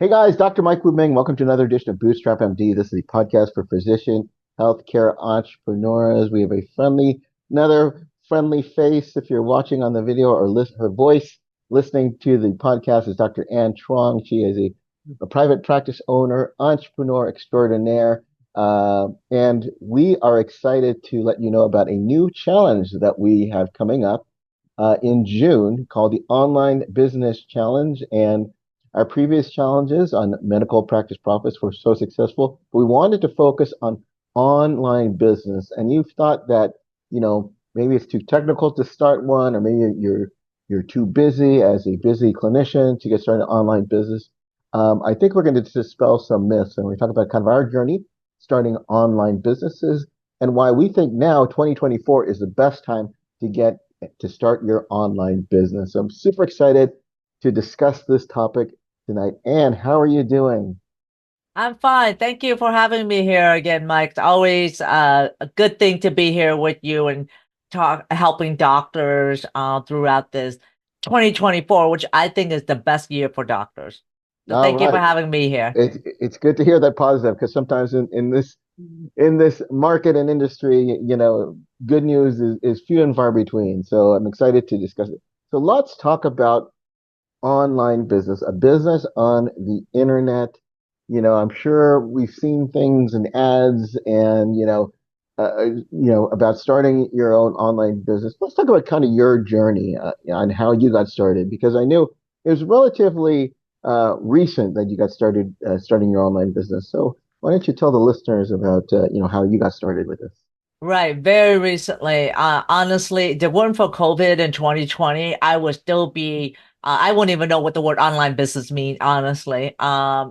Hey guys, Dr. Mike Wu Ming. Welcome to another edition of Bootstrap MD. This is the podcast for physician healthcare entrepreneurs. We have another friendly face. If you're watching on the video or listen, her voice listening to the podcast is Dr. Ann Truong. She is a private practice owner, entrepreneur extraordinaire. And we are excited to let you know about a new challenge that we have coming up in June called the Online Business Challenge. And our previous challenges on medical practice profits were so successful. We wanted to focus on online business. And you've thought that, maybe it's too technical to start one, or maybe you're too busy as a busy clinician to get started in online business. I think we're going to dispel some myths, and we talk about kind of our journey starting online businesses and why we think now 2024 is the best time to start your online business. So I'm super excited to discuss this topic tonight. Anne, how are you doing? I'm fine. Thank you for having me here again, Mike. It's always a good thing to be here with you and helping doctors throughout this 2024, which I think is the best year for doctors. So All thank you for right. having me here. It's good to hear that positive because sometimes in this market and industry, good news is few and far between. So I'm excited to discuss it. So let's talk about online business, a business on the internet. I'm sure we've seen things and ads and, about starting your own online business. Let's talk about kind of your journey on how you got started, because I knew it was relatively recent that you got started starting your online business. So why don't you tell the listeners about, how you got started with this? Right, very recently. Honestly, if it weren't for COVID in 2020, I would still be, I wouldn't even know what the word online business mean, honestly.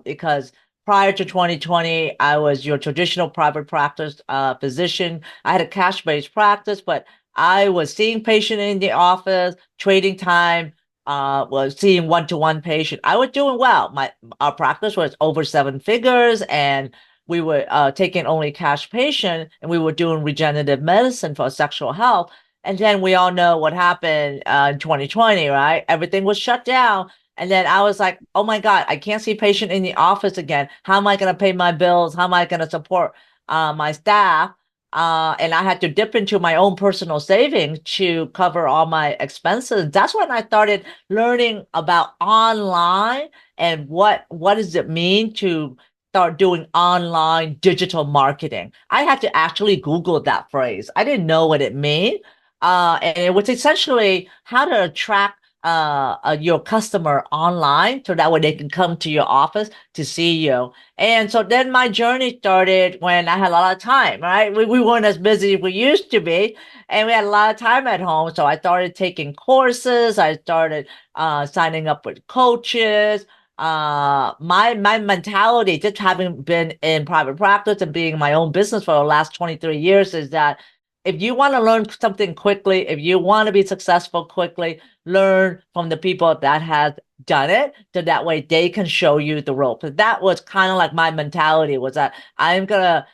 Because prior to 2020, I was your traditional private practice physician. I had a cash-based practice, but I was seeing patient in the office, trading time, was seeing one-to-one patient. I was doing well. Our practice was over seven figures, and we were taking only cash patient, and we were doing regenerative medicine for sexual health. And then we all know what happened in 2020, right? Everything was shut down. And then I was like, oh my God, I can't see patient in the office again. How am I going to pay my bills? How am I going to support my staff? And I had to dip into my own personal savings to cover all my expenses. That's when I started learning about online and what does it mean to start doing online digital marketing. I had to actually Google that phrase. I didn't know what it meant. And it was essentially how to attract your customer online so that way they can come to your office to see you. And so then my journey started when I had a lot of time, right? We weren't as busy as we used to be, and we had a lot of time at home. So I started taking courses. I started signing up with coaches. My mentality, just having been in private practice and being in my own business for the last 23 years, is that if you want to learn something quickly, if you want to be successful quickly, learn from the people that has done it, so that way they can show you the ropes. So that was kind of like my mentality, was that I'm gonna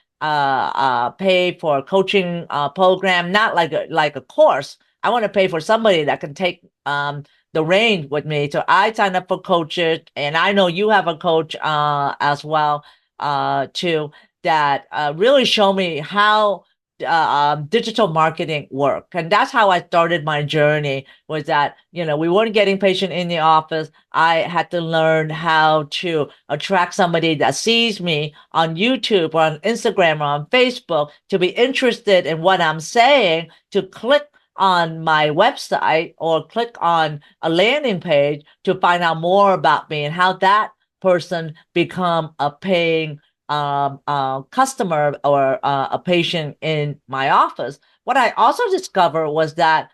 pay for a coaching program, not like a course. I want to pay for somebody that can take the range with me. So I signed up for coaches, and I know you have a coach as well too, that really show me how digital marketing work. And that's how I started my journey, was that, we weren't getting patient in the office. I had to learn how to attract somebody that sees me on YouTube or on Instagram or on Facebook to be interested in what I'm saying, to click on my website or click on a landing page to find out more about me and how that person become a paying customer or a patient in my office. What I also discovered was that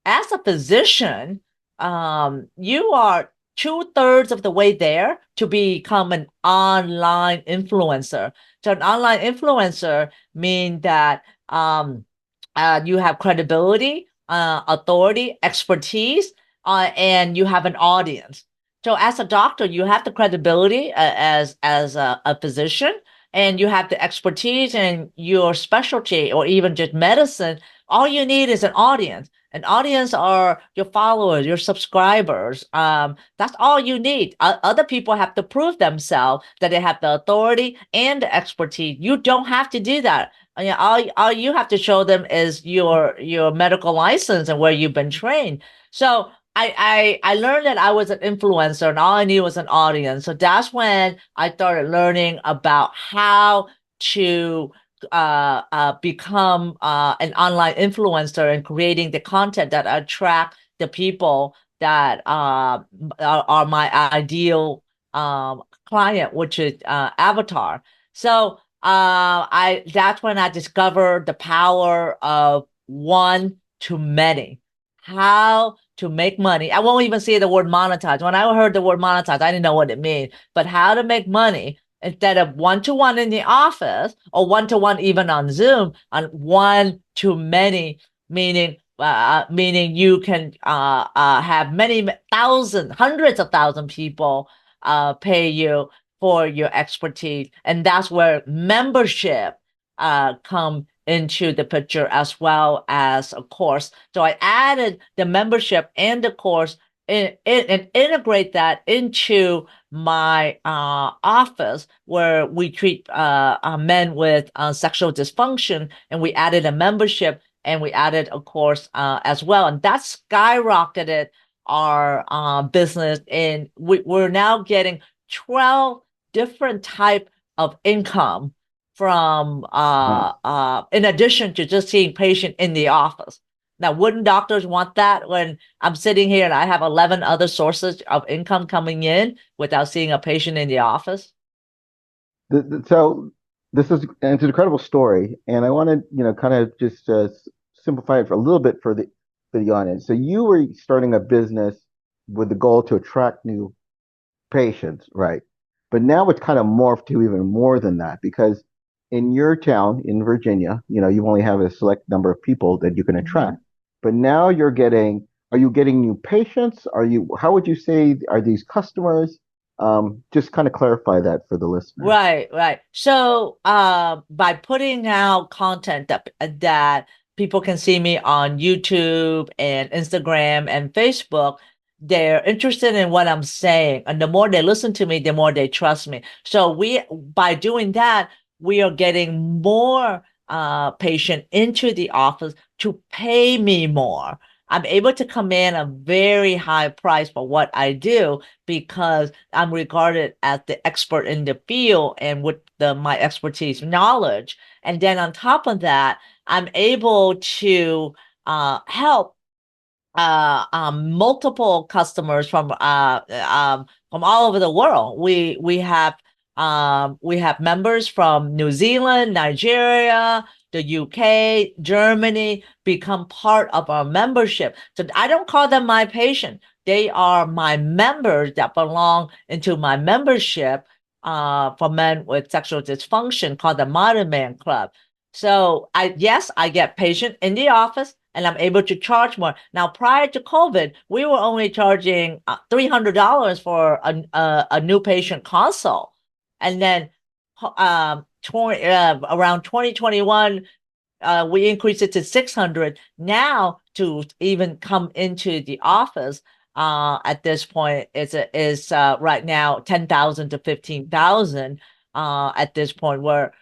as a physician, you are two-thirds of the way there to become an online influencer. So an online influencer means that you have credibility, authority, expertise, and you have an audience. So as a doctor, you have the credibility as a physician, and you have the expertise in your specialty or even just medicine. All you need is an audience. An audience are your followers, your subscribers. That's all you need. Other people have to prove themselves that they have the authority and the expertise. You don't have to do that. All you have to show them is your medical license and where you've been trained. So I learned that I was an influencer and all I needed was an audience. So that's when I started learning about how to become an online influencer and creating the content that attract the people that are my ideal client, which is avatar. So I that's when I discovered the power of one to many, how to make money. I won't even say the word monetize. When I heard the word monetize, I didn't know what it meant, but how to make money instead of one to one in the office or one to one even on Zoom, on one to many, meaning you can have many thousand, hundreds of thousand people pay you for your expertise, and that's where membership come into the picture as well as a course. So I added the membership and the course and integrate that into my office where we treat men with sexual dysfunction, and we added a membership and we added a course as well, and that skyrocketed our business, and we're now getting 12 different type of income from Wow. in addition to just seeing patient in the office. Now, wouldn't doctors want that when I'm sitting here and I have 11 other sources of income coming in without seeing a patient in the office? So this is and it's an incredible story, and I want to kind of just simplify it for a little bit for the audience. So you were starting a business with the goal to attract new patients, right? But now it's kind of morphed to even more than that because in your town in Virginia, you only have a select number of people that you can Mhm. attract. But now are you getting new patients? How would you say, are these customers? Just kind of clarify that for the listeners. Right, right. So, by putting out content that people can see me on YouTube and Instagram and Facebook, they're interested in what I'm saying, and the more they listen to me, the more they trust me. So by doing that, we are getting more patient into the office to pay me more. I'm able to command a very high price for what I do because I'm regarded as the expert in the field and with my expertise knowledge. And then on top of that, I'm able to help multiple customers from all over the world. We have members from New Zealand, Nigeria, the UK, Germany become part of our membership. So I don't call them my patient. They are my members that belong into my membership for men with sexual dysfunction called the Modern Man Club. So yes, I get patient in the office and I'm able to charge more. Now, prior to COVID, we were only charging $300 for a new patient consult. And then around 2021, we increased it to 600. Now to even come into the office at this point is right now 10,000 to 15,000 at this point where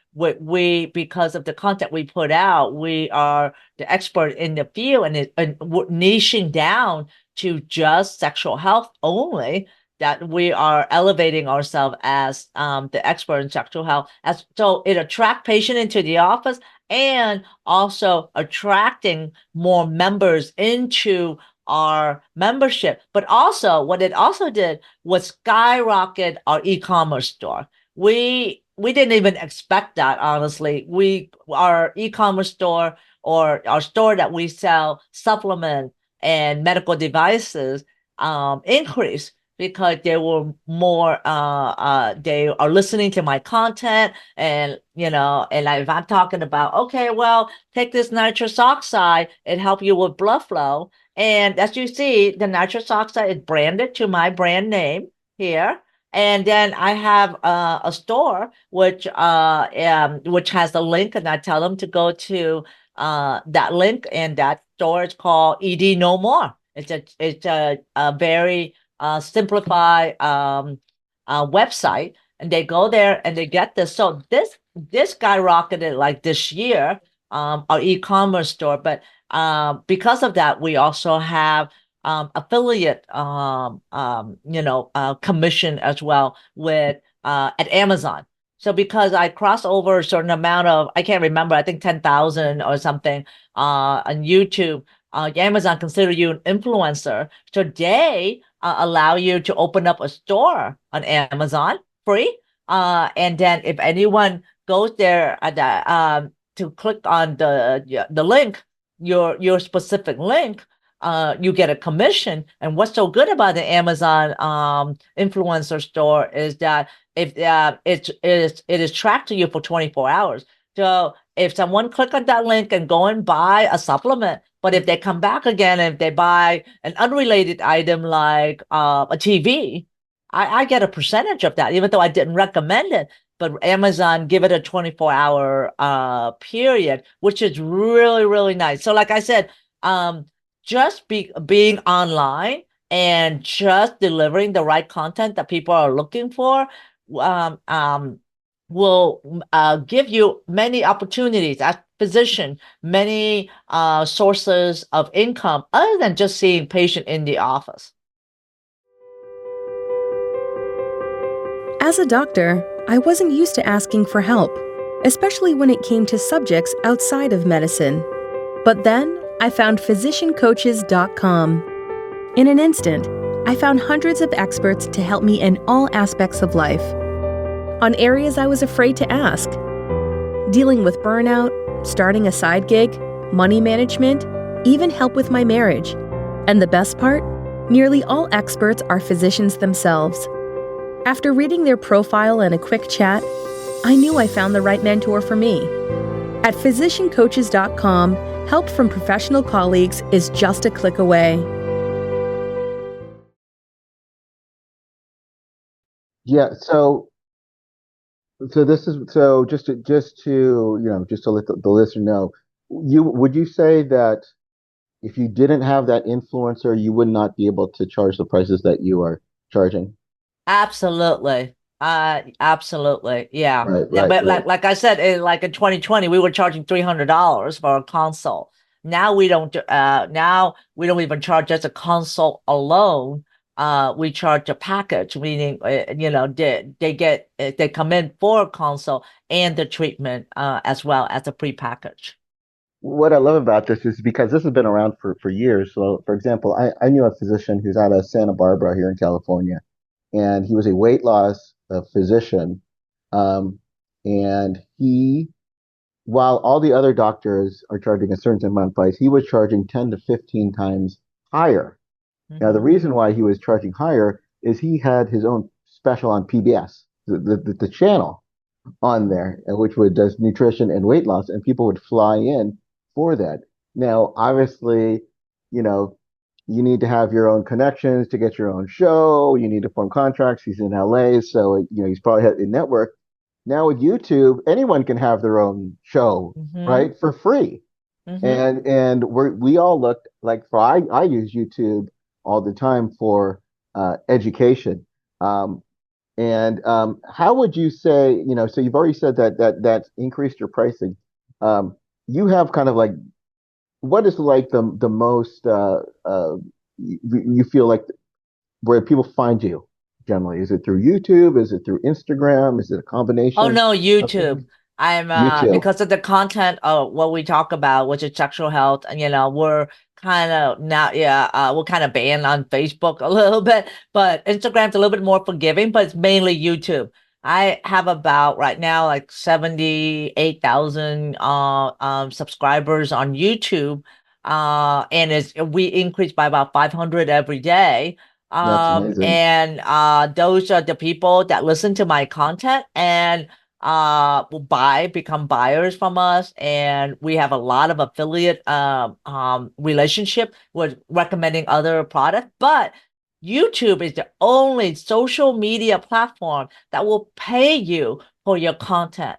because of the content we put out, we are the expert in the field and we're niching down to just sexual health only, that we are elevating ourselves as the expert in sexual health, as so it attract patient into the office and also attracting more members into our membership. But also, what it also did was skyrocket our e-commerce store. We didn't even expect that, honestly. Our e-commerce store or our store that we sell supplement and medical devices increased because they were more they are listening to my content, and and if I'm talking about, okay, well, take this nitrous oxide, it help you with blood flow, and as you see, the nitrous oxide is branded to my brand name here. And then I have a store which has a link, and I tell them to go to that link, and that store is called ED No More. It's a very simplified website, and they go there and they get this. So this skyrocketed like this year, our e-commerce store. But because of that, we also have affiliate commission as well with at Amazon. So because I crossed over a certain amount of, I can't remember, I think 10,000 or something on YouTube, Amazon consider you an influencer. So they allow you to open up a store on Amazon free. And then if anyone goes there to click on the link, your specific link, you get a commission. And what's so good about the Amazon influencer store is that if it is tracked to you for 24 hours. So if someone click on that link and go and buy a supplement, but if they come back again and if they buy an unrelated item like a TV, I get a percentage of that, even though I didn't recommend it. But Amazon give it a 24-hour period, which is really, really nice. So like I said, just being online and just delivering the right content that people are looking for um, um, will give you many opportunities as physician, many sources of income other than just seeing patient in the office. As a doctor, I wasn't used to asking for help, especially when it came to subjects outside of medicine. But then I found physiciancoaches.com. In an instant, I found hundreds of experts to help me in all aspects of life. On areas I was afraid to ask: dealing with burnout, starting a side gig, money management, even help with my marriage. And the best part? Nearly all experts are physicians themselves. After reading their profile and a quick chat, I knew I found the right mentor for me. At physiciancoaches.com, help from professional colleagues is just a click away. Yeah. So this is so just to let the listener know, would you say that if you didn't have that influencer, you would not be able to charge the prices that you are charging? Absolutely. Absolutely. Yeah. Right, Yeah, right, but right. like I said, like in 2020, we were charging $300 for a consult. Now we don't even charge just a consult alone. We charge a package, meaning they come in for a consult and the treatment as well as a pre-package. What I love about this is because this has been around for years. So, for example, I knew a physician who's out of Santa Barbara here in California, and he was a weight loss physician. Um, and while all the other doctors are charging a certain amount of price, he was charging 10 to 15 times higher. Now, the Hmm. reason why he was charging higher is he had his own special on PBS, the channel on there, which would does nutrition and weight loss, and people would fly in for that. Now, obviously, you know, you need to have your own connections to get your own show. You need to form contracts. He's in LA, so he's probably had a network. Now with YouTube, anyone can have their own show, Hmm. right, for free. Hmm. And we all look like for I use YouTube all the time for education. Um, and how would you say, so you've already said that increased your pricing. You have kind of like, what is like the most you feel like where people find you generally? Is it through YouTube? Is it through Instagram? Is it a Oh combination no, of YouTube. things? I'm YouTube. because of the content of what we talk about, which is sexual health, and we're kind of now, yeah, we're kind of banned on Facebook a little bit, but Instagram's a little bit more forgiving, but it's mainly YouTube. I have about right now like 78,000 subscribers on YouTube. And we increase by about 500 every day. That's amazing. And those are the people that listen to my content and will become buyers from us. And we have a lot of affiliate relationship with recommending other products. But YouTube is the only social media platform that will pay you for your content.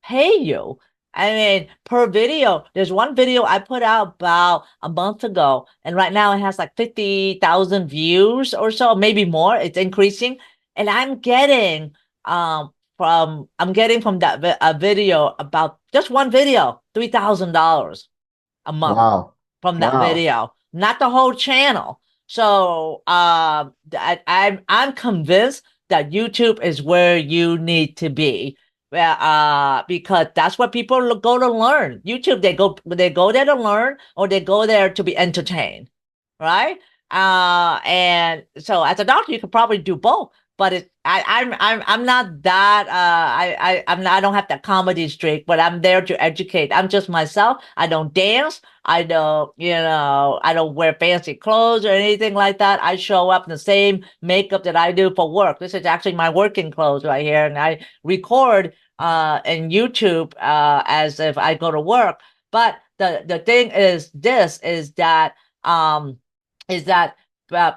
Pay you. I mean, per video, there's one video I put out about a month ago, and right now it has like 50,000 views or so, maybe more. It's increasing. And I'm getting from that a video about just one video, $3,000 a month Wow. from that Wow. video, not the whole channel. So I'm convinced that YouTube is where you need to be. Because that's what people go to learn. YouTube, they go there to learn, or they go there to be entertained, right? And so as a doctor, you could probably do both. But I'm not that I don't have that comedy streak, but I'm there to educate. I'm just myself. I don't dance. I don't wear fancy clothes or anything like that. I show up in the same makeup that I do for work. This is actually my working clothes right here, and I record in YouTube as if I go to work. But the thing is, this is that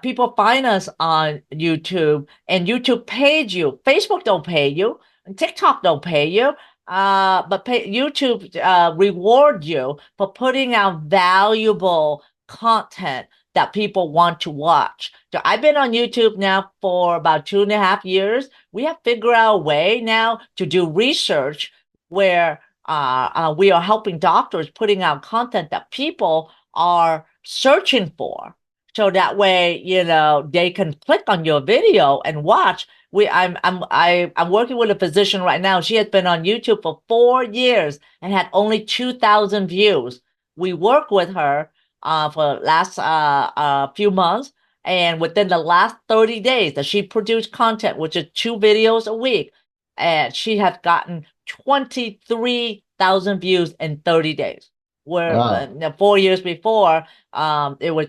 people find us on YouTube, and YouTube pays you. Facebook don't pay you, and TikTok don't pay you. YouTube reward you for putting out valuable content that people want to watch. So I've been on YouTube now for about 2.5 years. We have figured out a way now to do research where we are helping doctors putting out content that people are searching for. So that way, they can click on your video and watch. I'm working with a physician right now. She has been on YouTube for 4 years and had only 2,000 views. We worked with her for the last few months, and within the last 30 days that she produced content, which is 2 videos a week, and she has gotten 23,000 views in 30 days. Where Wow. 4 years before, it was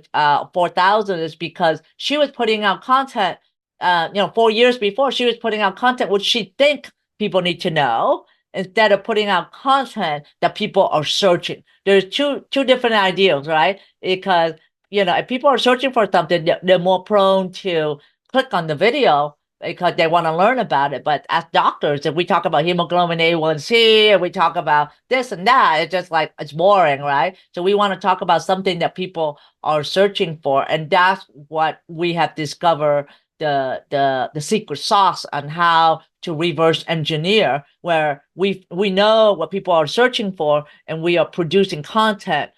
4,000, is because she was putting out content. 4 years before, she was putting out content which she think people need to know, instead of putting out content that people are searching. There's two different ideals, right? Because if people are searching for something, they're more prone to click on the video because they want to learn about it. But as doctors, if we talk about hemoglobin A1C and we talk about this and that, it's just like it's boring, right? So we want to talk about something that people are searching for, and that's what we have discovered the secret sauce on how to reverse engineer, where we know what people are searching for, and we are producing content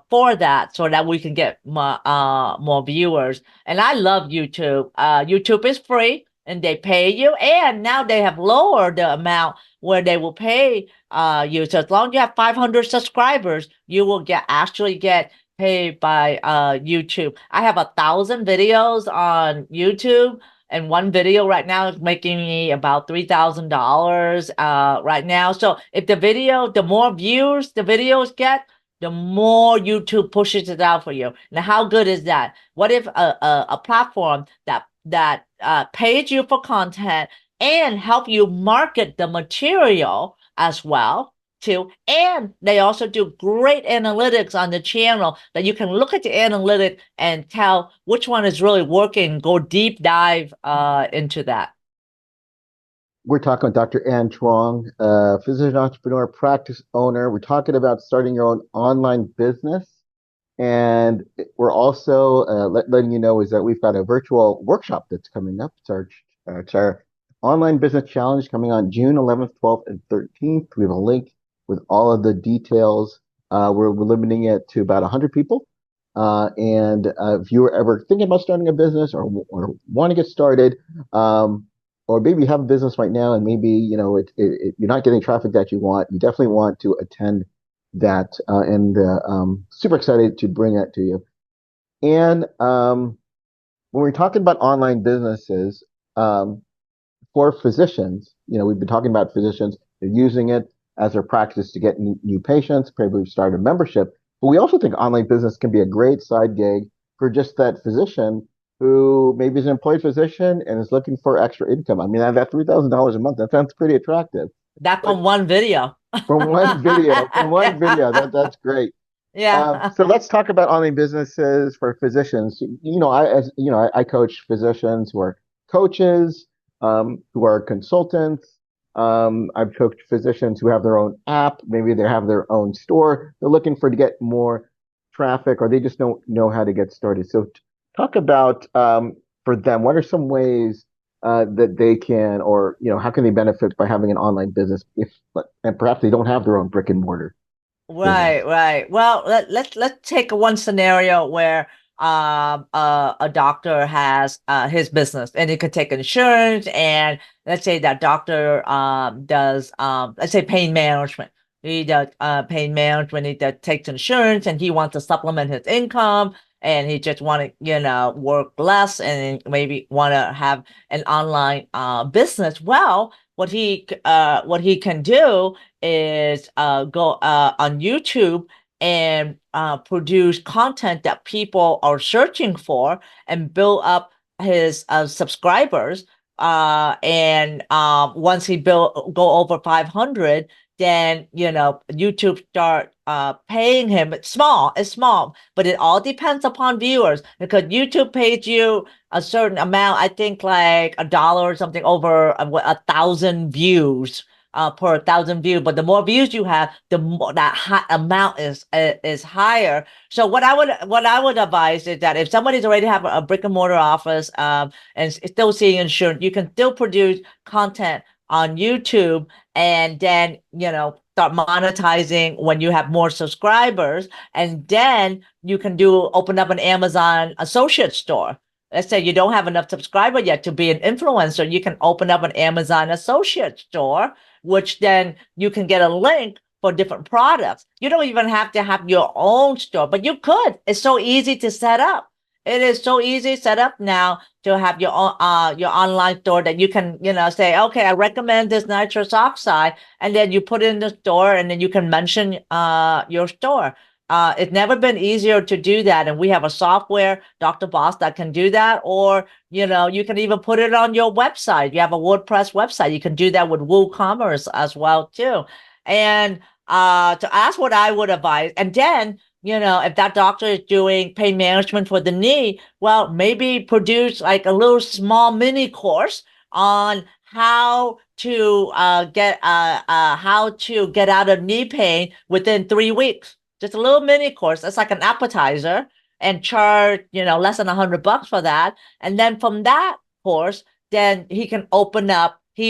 for that, so that we can get more viewers. And I love YouTube. YouTube is free and they pay you, and now they have lowered the amount where they will pay you. So as long as you have 500 subscribers, you will actually get paid by YouTube. I have 1,000 videos on YouTube, and one video right now is making me about $3,000 right now. So if the more views the videos get, the more YouTube pushes it out for you. Now, how good is that? What if a platform that pays you for content and help you market the material as well too, and they also do great analytics on the channel that you can look at the analytics and tell which one is really working, go deep dive into that. We're talking with Dr. Ann Truong, physician, entrepreneur, practice owner. We're talking about starting your own online business. And we're also letting you know is that we've got a virtual workshop that's coming up. It's our online business challenge coming on June 11th, 12th, and 13th. We have a link with all of the details. We're limiting it to about 100 people. And if you were ever thinking about starting a business or want to get started, or maybe you have a business right now and maybe you're not getting traffic that you want, you definitely want to attend that, and super excited to bring that to you. And when we're talking about online businesses, for physicians, we've been talking about physicians, they're using it as their practice to get new patients. Maybe we've started a membership, but we also think online business can be a great side gig for just that physician who maybe is an employed physician and is looking for extra income. I mean, that $3,000 a month, that sounds pretty attractive. That But from one video. from one video, that's great. Yeah. So let's talk about online businesses for physicians. I coach physicians who are coaches, who are consultants, I've coached physicians who have their own app. Maybe they have their own store. They're looking for to get more traffic, or they just don't know how to get started. So talk about for them, what are some ways that they can, or how can they benefit by having an online business if, and perhaps they don't have their own brick and mortar Right, business. right. Well, let's take one scenario where a doctor has his business and he could take insurance, and let's say that doctor does let's say pain management. He does pain management, he does, takes insurance, and he wants to supplement his income, and he just want to, work less and maybe want to have an online business. Well, what he can do is go on YouTube and produce content that people are searching for and build up his subscribers. And once he go over 500, then YouTube start paying him. It's small, but it all depends upon viewers, because YouTube pays you a certain amount. I think like $1 or something over 1,000 views per 1,000 views. But the more views you have, the more that amount is higher. So what I would advise is that if somebody's already have a brick and mortar office and still seeing insurance, you can still produce content on YouTube, and then start monetizing when you have more subscribers, and then you can open up an Amazon associate store. Let's say you don't have enough subscribers yet to be an influencer, you can open up an Amazon associate store, which then you can get a link for different products. You don't even have to have your own store, but you could. It's so easy to set up. It is so easy set up now to have your online store that you can, say, okay, I recommend this nitrous oxide, and then you put it in the store, and then you can mention your store. It's never been easier to do that, and we have a software, Dr. Boss, that can do that. Or you can even put it on your website. You have a WordPress website. You can do that with WooCommerce as well too. And to ask what I would advise, and then if that doctor is doing pain management for the knee, well, maybe produce like a little small mini course on how to get out of knee pain within 3 weeks. Just a little mini course. That's like an appetizer, and charge less than $100 for that. And then from that course, then he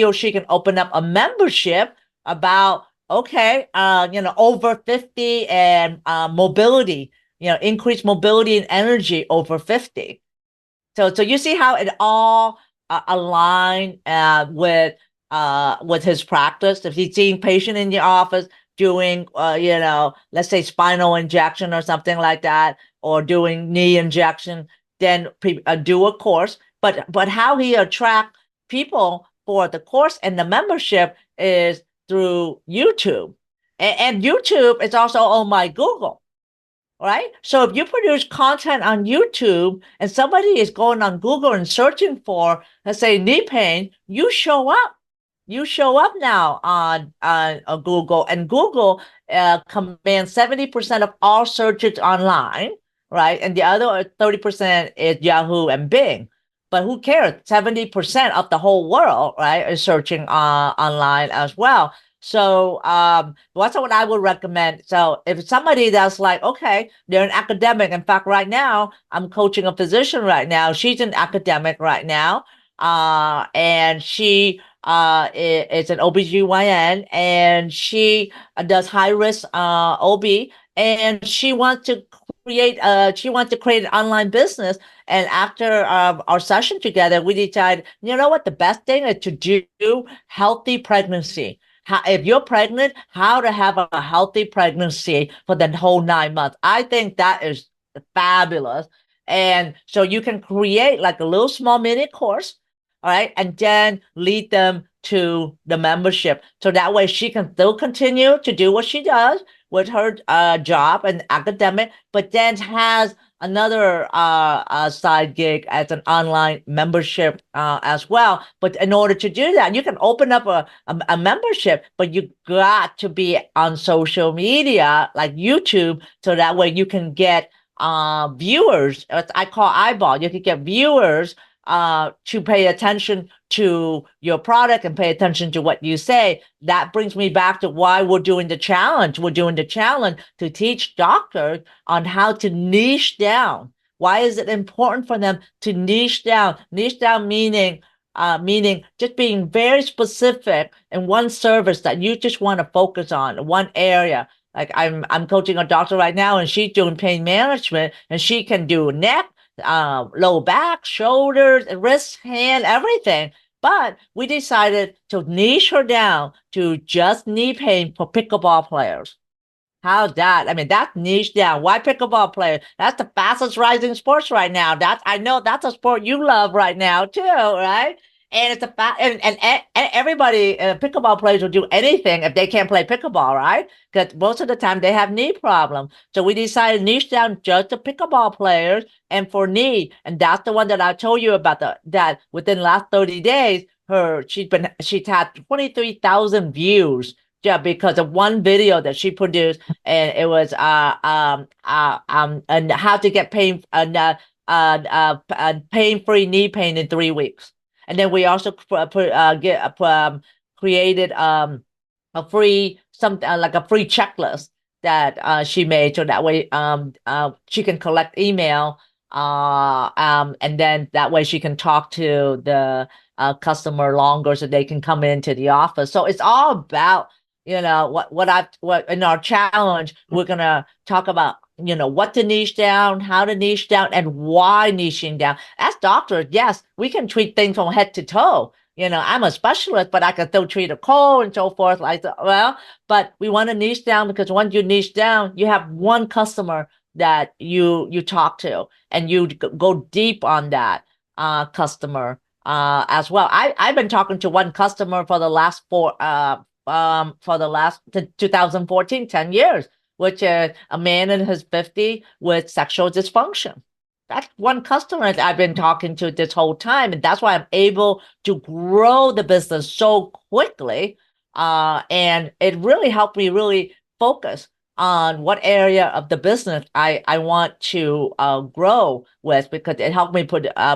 or she can open up a membership about, okay, over 50 and mobility, increased mobility and energy over 50. So you see how it all align with his practice. If he's seeing patient in the office doing, let's say spinal injection or something like that, or doing knee injection, then do a course. But how he attract people for the course and the membership is through YouTube. And YouTube is also owned by Google, right? So if you produce content on YouTube and somebody is going on Google and searching for, let's say, knee pain, you show up. You show up now on Google, and Google commands 70% of all searches online, right? And the other 30% is Yahoo and Bing. But who cares? 70% of the whole world, right, is searching online as well. So that's what I would recommend. So if somebody that's like, okay, they're an academic. In fact, right now, I'm coaching a physician right now. She's an academic right now. And she is an OBGYN, and she does high risk OB, and she wants to create an online business. And after our session together, we decided, you know what, the best thing is to do healthy pregnancy. If you're pregnant, how to have a healthy pregnancy for the whole 9 months. I think that is fabulous. And so you can create like a little small mini course, all right, and then lead them to the membership. So that way she can still continue to do what she does with her job and academic, but then has another side gig as an online membership as well. But in order to do that, you can open up a membership, but you got to be on social media like YouTube, so that way you can get viewers. I call eyeball. You can get viewers to pay attention to your product and pay attention to what you say. That brings me back to why we're doing the challenge. We're doing the challenge to teach doctors on how to niche down. Why is it important for them to niche down? Niche down meaning just being very specific in one service that you just want to focus on, one area. Like I'm coaching a doctor right now, and she's doing pain management, and she can do neck, low back, shoulders, wrist, hand, everything. But we decided to niche her down to just knee pain for pickleball players. How's that? I mean, that's niche down. Why pickleball players? That's the fastest rising sports right now. I know that's a sport you love right now too, right? And it's and everybody pickleball players will do anything if they can't play pickleball, right? Because most of the time they have knee problems. So we decided to niche down just the pickleball players and for knee, and that's the one that I told you about that within the last 30 days, she's had 23,000 views, yeah, because of one video that she produced, and it was and how to get pain-free knee pain in 3 weeks. And then we also created a free something like a free checklist that she made, so that way she can collect email, and then that way she can talk to the customer longer, so they can come into the office. So it's all about, what in our challenge, we're gonna talk about, what to niche down, how to niche down, and why niching down. As doctors, yes, we can treat things from head to toe. I'm a specialist, but I can still treat a cold and so forth. But we want to niche down, because once you niche down, you have one customer that you talk to, and you go deep on that customer as well. I've been talking to one customer for the last 2014, 10 years, which is a man in his 50s with sexual dysfunction. That's one customer that I've been talking to this whole time. And that's why I'm able to grow the business so quickly. And it really helped me really focus on what area of the business I want to grow with, because it helped me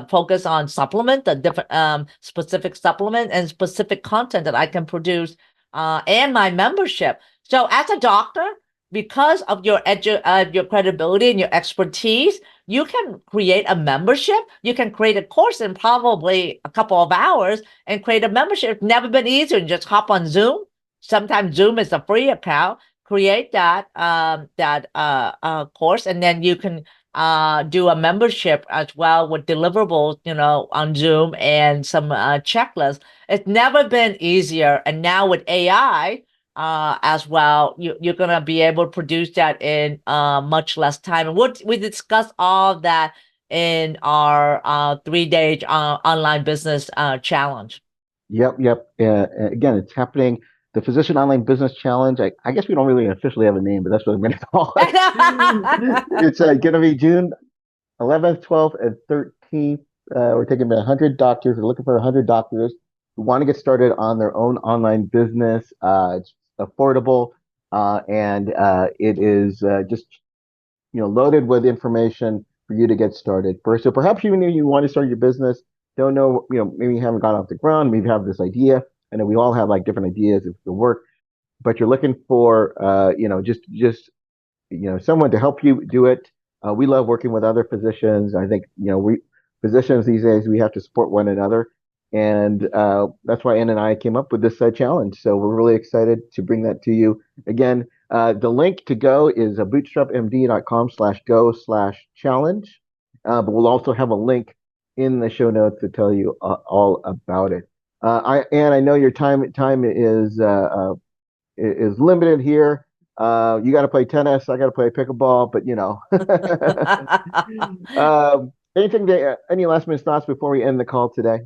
focus on supplement, the different specific supplement and specific content that I can produce, and my membership. So as a doctor, because of your credibility and your expertise, you can create a membership. You can create a course in probably a couple of hours and create a membership. It's never been easier. Just hop on Zoom. Sometimes Zoom is a free account. Create that course, and then you can do a membership as well with deliverables, on Zoom, and some checklists. It's never been easier. And now with AI as well, you're going to be able to produce that in much less time. And we discuss all that in our 3-day online business challenge. Yep. Again, it's happening. The Physician Online Business Challenge. I guess we don't really officially have a name, but that's what I'm going to call it. It's going to be June 11th, 12th, and 13th. We're taking about 100 doctors. We're looking for 100 doctors who want to get started on their own online business. It's affordable, and it is just loaded with information for you to get started. So perhaps even if you want to start your business, don't know, maybe you haven't got off the ground, maybe you have this idea. I know we all have like different ideas of the work, but you're looking for just someone to help you do it. We love working with other physicians. I think we physicians these days, we have to support one another, and that's why Ann and I came up with this challenge. So we're really excited to bring that to you. Again, the link to go is bootstrapmd.com/go/challenge, but we'll also have a link in the show notes to tell you all about it. Ann, I know your time is limited here. You got to play tennis. I got to play pickleball, but any last minute thoughts before we end the call today?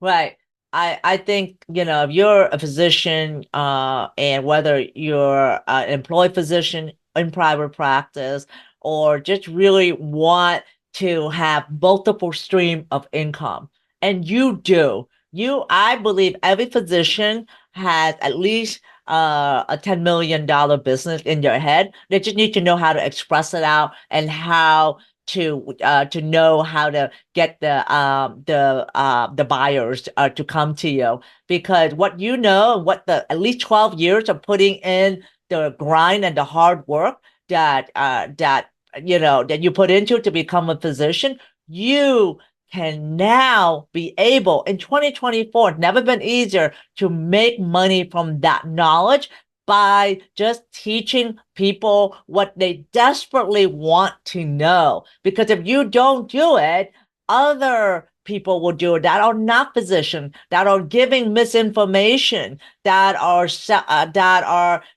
Right. I think, if you're a physician, and whether you're an employed physician in private practice, or just really want to have multiple stream of income, and you do, I believe every physician has at least a $10 million business in your head. They just need to know how to express it out, and how to know how to get the buyers to come to you, because what you know, what the at least 12 years of putting in the grind and the hard work that that you put into to become a physician, you can now be able in 2024, never been easier to make money from that knowledge by just teaching people what they desperately want to know. Because if you don't do it, other people will do it that are not physicians, that are giving misinformation, that are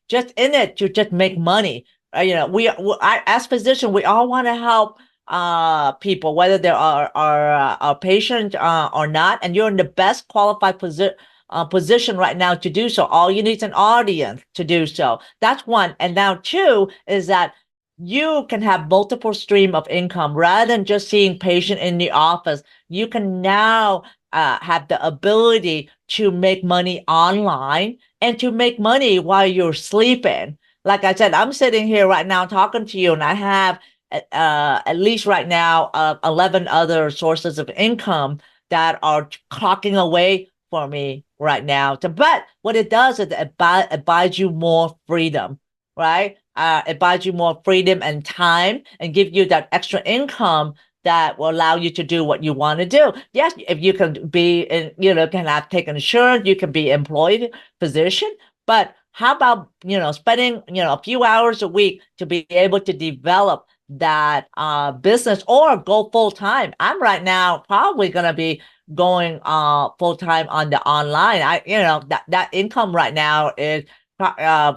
just in it to just make money. As physicians, we all want to help people, whether they are a patient or not, and you're in the best qualified position right now to do so. All you need is an audience to do so. That's one. And now two is that you can have multiple stream of income rather than just seeing patient in the office. You can now have the ability to make money online and to make money while you're sleeping. Like I said, I'm sitting here right now talking to you, and I have at least right now 11 other sources of income that are clocking away for me right now. But what it does is it buys you more freedom, right? It buys you more freedom and time and give you that extra income that will allow you to do what you want to do. Yes, if you can be in, can have take insurance, you can be employed physician, but how about, spending, a few hours a week to be able to develop that business or go full time? I'm right now probably going to be going full time on the online. That income right now is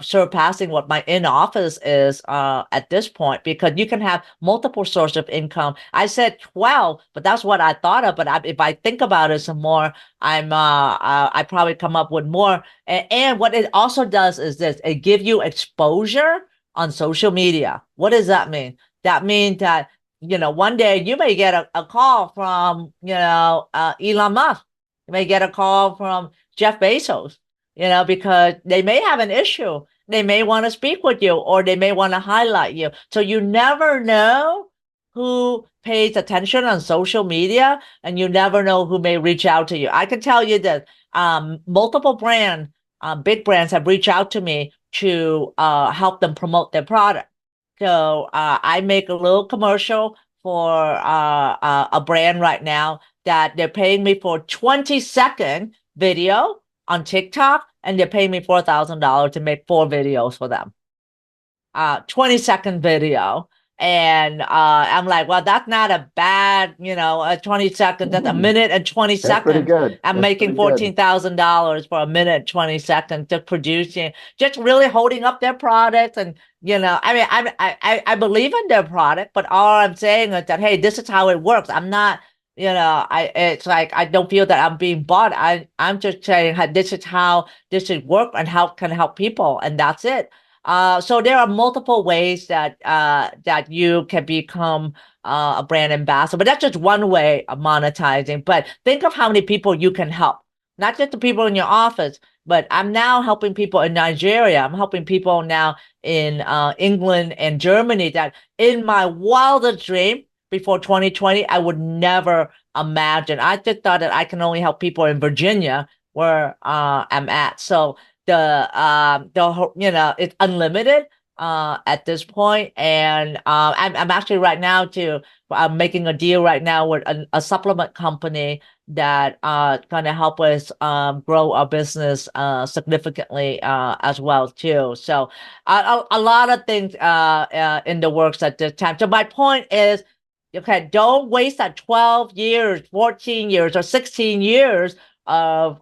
surpassing what my in office is at this point, because you can have multiple sources of income. I said 12, but that's what I thought of. But if I think about it some more, I probably come up with more. And what it also does is this: it gives you exposure on social media. What does that mean? That means that one day you may get a call from Elon Musk. You may get a call from Jeff Bezos, because they may have an issue. They may want to speak with you, or they may want to highlight you. So you never know who pays attention on social media, and you never know who may reach out to you. I can tell you that multiple big brands have reached out to me to help them promote their product. So I make a little commercial for a brand right now that they're paying me for 20-second video on TikTok, and they're paying me $4,000 to make 4 videos for them. 20-second video. And I'm like, well, that's not a bad, 20 seconds. That's a minute and 20 That's pretty seconds. good. I'm That's making $14,000 for a minute and 20 seconds to producing, just really holding up their products. And, I believe in their product, but all I'm saying is that, hey, this is how it works. I'm not, it's like, I don't feel that I'm being bought. I'm just saying this is how this should work and how it can help people. And that's it. So there are multiple ways that you can become a brand ambassador, but that's just one way of monetizing. But think of how many people you can help, not just the people in your office, but I'm now helping people in Nigeria. I'm helping people now in England and Germany that in my wildest dream before 2020, I would never imagine. I just thought that I can only help people in Virginia where I'm at. So it's unlimited at this point. And I'm actually right now I'm making a deal right now with a supplement company that going to help us grow our business significantly as well too. So a lot of things in the works at this time. So my point is, okay, don't waste that 12 years, 14 years, or 16 years of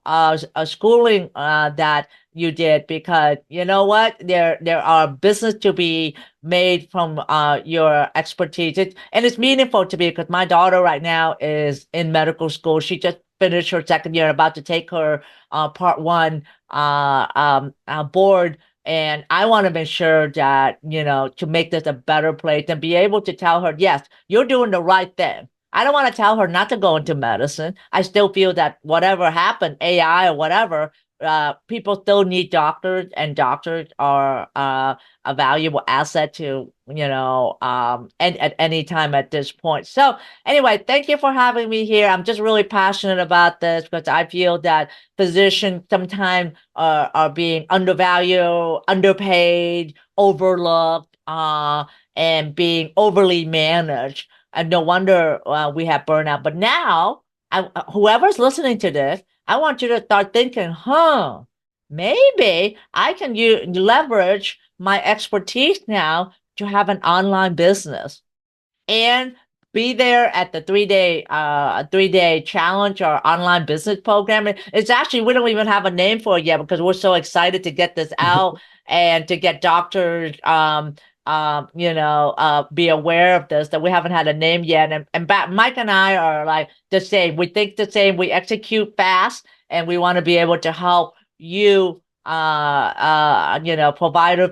schooling that you did, because you know what, there are business to be made from your expertise, and it's meaningful to me, because my daughter right now is in medical school. She just finished her second year, about to take her part 1 board, and I want to make sure that to make this a better place and be able to tell her, yes, you're doing the right thing. I don't want to tell her not to go into medicine. I still feel that whatever happened, AI or whatever, people still need doctors, and doctors are a valuable asset to, and at any time at this point. So anyway, thank you for having me here. I'm just really passionate about this because I feel that physicians sometimes are being undervalued, underpaid, overlooked, and being overly managed. And no wonder we have burnout. But now, whoever's listening to this, I want you to start thinking, maybe I can leverage my expertise now to have an online business and be there at the 3-day challenge or online business program. It's actually, we don't even have a name for it yet because we're so excited to get this out and to get doctors be aware of this, that we haven't had a name yet. And Mike and I are like the same. We think the same. We execute fast, and we want to be able to help you, provider,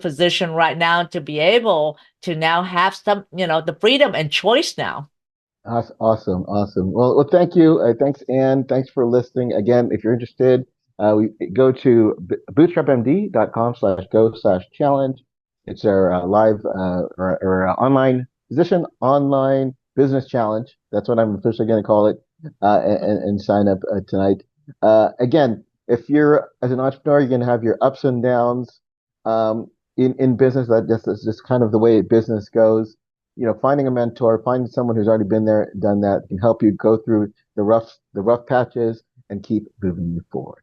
physician right now, to be able to now have some, the freedom and choice now. Awesome. Well, thank you. Thanks, Anne. Thanks for listening. Again, if you're interested, we go to bootstrapmd.com/go/challenge. It's our live or online online business challenge. That's what I'm officially going to call it, and sign up tonight. Again, if you're as an entrepreneur, you're going to have your ups and downs in business. That's just kind of the way business goes. Finding a mentor, finding someone who's already been there, done that, can help you go through the rough patches and keep moving you forward.